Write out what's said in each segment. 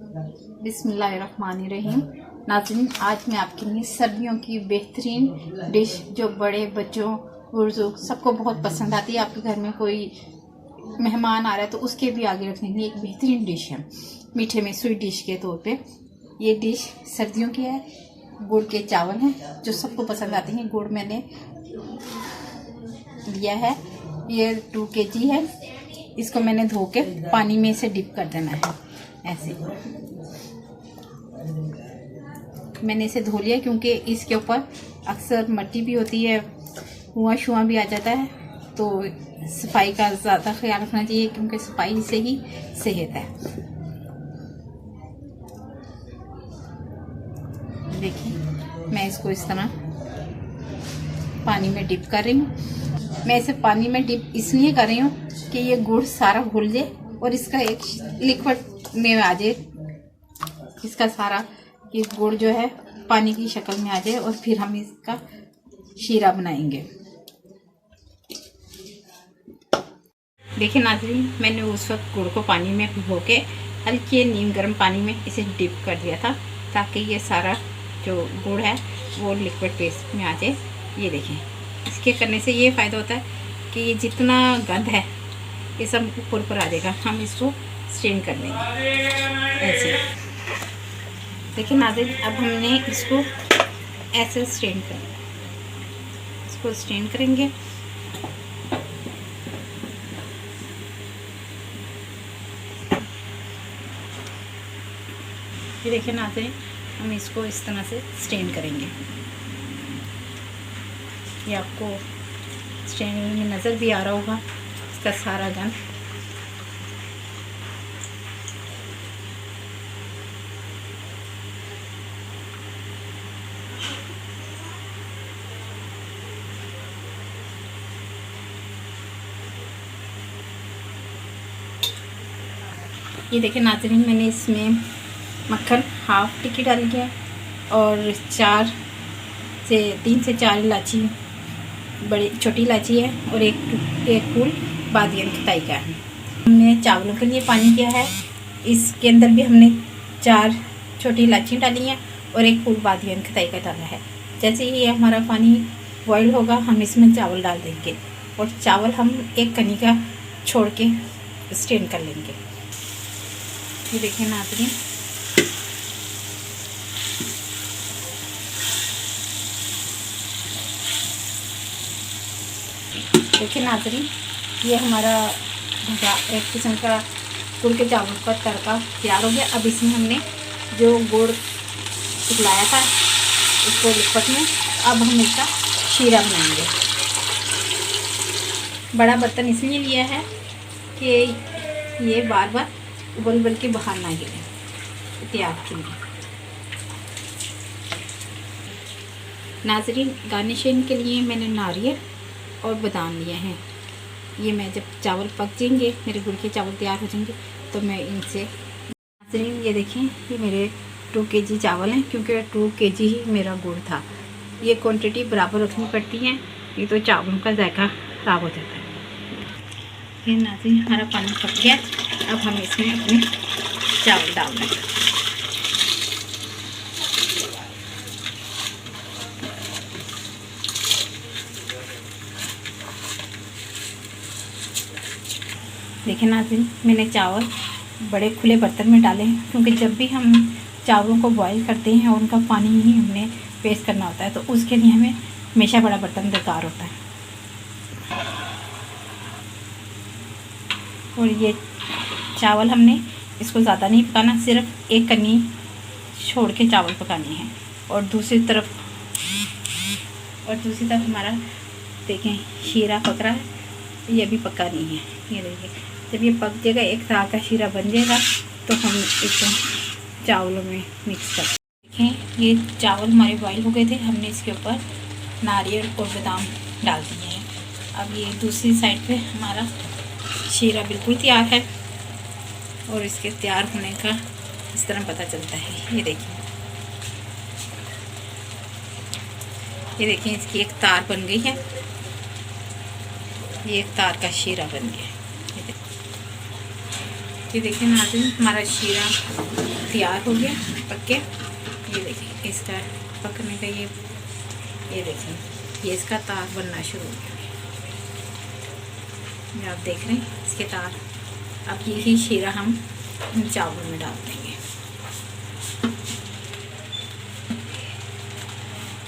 बिस्मिल्लाहिर्रहमानिर्रहीम। नाज़रीन, आज मैं आपके लिए सर्दियों की बेहतरीन डिश जो बड़े बच्चों बुजुर्ग सबको बहुत पसंद आती है। आपके घर में कोई मेहमान आ रहा है तो उसके भी आगे रखने के लिए एक बेहतरीन डिश है, मीठे में स्वीट डिश के तौर पे। ये डिश सर्दियों की है। गुड़ के चावल हैं जो सबको पसंद आते हैं। गुड़ मैंने लिया है, ये 2 kg है। इसको मैंने धो के पानी में से डिप कर देना है। ऐसे मैंने इसे धो लिया क्योंकि इसके ऊपर अक्सर मट्टी भी होती है, कुआं शुआं भी आ जाता है, तो सफाई का ज़्यादा ख्याल रखना चाहिए क्योंकि सफाई से ही सेहत है। देखिए, मैं इसको इस तरह पानी में डिप कर रही हूँ। मैं इसे पानी में डिप इसलिए कर रही हूँ कि ये गुड़ सारा घुल जाए और इसका एक लिक्विड में आ जाए। इसका सारा ये गुड़ जो है पानी की शक्ल में आ जाए और फिर हम इसका शीरा बनाएंगे। देखिए नाज़रीन, मैंने उस वक्त गुड़ को पानी में भिगो के हल्के नीम गर्म पानी में इसे डिप कर दिया था ताकि ये सारा जो गुड़ है वो लिक्विड पेस्ट में आ जाए। ये देखें, इसके करने से ये फ़ायदा होता है कि ये जितना गंद है ये सब ऊपर आ जाएगा। हम इसको स्ट्रेन कर लेंगे ऐसे। देखिए नाज़रीन, अब हमने इसको ऐसे स्ट्रेन करना है। इसको स्ट्रेन करेंगे। ये देखिए नाज़रीन, हम इसको इस तरह से स्ट्रेन करेंगे। ये आपको स्ट्रेनिंग में नज़र भी आ रहा होगा इसका सारा गंद। ये देखिए नाज़रीन, मैंने इसमें मक्खन हाफ टिक्की डाल दिया और 3 से 4 इलायची, बड़ी छोटी इलायची है, और एक फूल बादियन खटाई का है। हमने चावलों के लिए पानी किया है। इसके अंदर भी हमने 4 छोटी इलायची डाली हैं और एक फूल बादियन खटाई का डाला है। जैसे ही हमारा पानी बॉयल होगा हम इसमें चावल डाल देंगे और चावल हम एक कनी का छोड़ के स्ट्रेन कर लेंगे। ये देखिए नाज़रीन, देखिए नाज़रीन, ये हमारा एक किस्म का गुड़ के चावल का तड़का तैयार हो गया। अब इसमें हमने जो गुड़ पिघलाया था इसको लिक्विड में, अब हम इसका शीरा बनाएंगे। बड़ा बर्तन इसलिए लिया है कि ये बार बार उबल के बाहर ना गिरे, एहतियात के लिए। नाज़रीन, गार्निशिंग के लिए मैंने नारियल और बादाम लिए हैं। ये मैं जब चावल पक जाएंगे, मेरे गुड़ के चावल तैयार हो जाएंगे, तो मैं इनसे नाज़रीन ये देखें, ये मेरे 2 kg चावल हैं क्योंकि 2 kg ही मेरा गुड़ था। ये क्वांटिटी बराबर रखनी पड़ती है, ये तो चावलों का जायका ख़राब हो जाता है। ये नाज़रीन, हमारा पानी पक गया। अब हम इसमें अपने चावल डाल देंगे। देखिए नाज़रीन, मैंने चावल बड़े खुले बर्तन में डाले हैं क्योंकि जब भी हम चावलों को बॉईल करते हैं और उनका पानी ही हमने पेस्ट करना होता है, तो उसके लिए हमें हमेशा बड़ा बर्तन दरकार होता है। और ये चावल हमने इसको ज़्यादा नहीं पकाना, सिर्फ एक कनी छोड़ के चावल पकाने हैं। और दूसरी तरफ हमारा देखें शीरा पक रहा है, ये भी पका नहीं है। ये देखिए, जब ये पक जाएगा, एक तरह का शीरा बन जाएगा, तो हम इसको चावलों में मिक्स कर देखें। ये चावल हमारे बॉईल हो गए थे, हमने इसके ऊपर नारियल और बादाम डाल दिए हैं। अब ये दूसरी साइड पे हमारा शीरा बिल्कुल तैयार है और इसके तैयार होने का इस तरह पता चलता है। ये देखिए, इसकी एक तार बन गई है। ये एक तार का शीरा बन गया। ये देखिए नाज़रीन, हमारा शीरा तैयार हो गया पक के। ये देखिए इसका पकने का ये देखिए ये इसका तार बनना शुरू हो गया। ये आप देख रहे हैं इसके तार। अब यही शीरा हम चावल में डाल देंगे।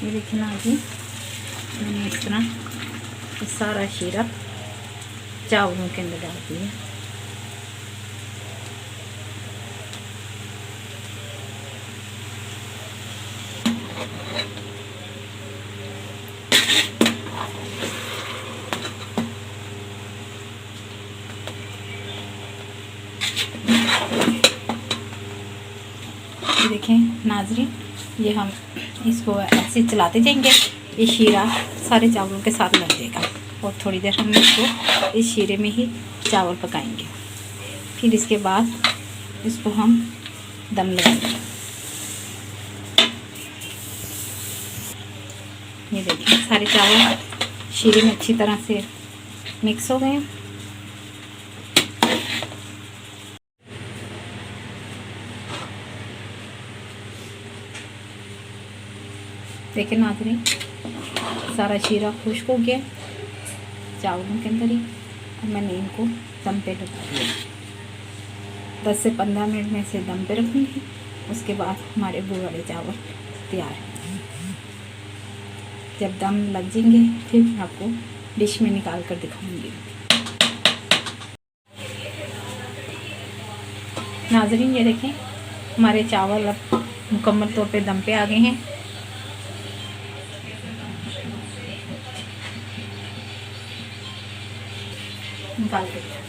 ये देखिए ना जी, मैंने इस तरह सारा शीरा चावलों के अंदर डाल दिया। ये देखें नाज़रीन, ये हम इसको ऐसे चलाते जाएंगे, ये शीरा सारे चावलों के साथ लग जाएगा और थोड़ी देर हम इसको इस शीरे में ही चावल पकाएंगे। फिर इसके बाद इसको हम दम लगाएंगे। ये देखिए सारे चावल शीरे में अच्छी तरह से मिक्स हो गए हैं। देखिए नाज़रीन, सारा शीरा खुश्क हो गया चावलों के अंदर ही। अब मैंने इनको दम पे लगा दिया। 10 से 15 मिनट में इसे दम पे रखूँगी। उसके बाद हमारे गुड़ वाले चावल तैयार हैं। जब दम लग जाएंगे फिर मैं आपको डिश में निकाल कर दिखाऊंगी। नाज़रीन ये देखें हमारे चावल अब मुकम्मल तौर पे दम पे आ गए हैं। निकाल के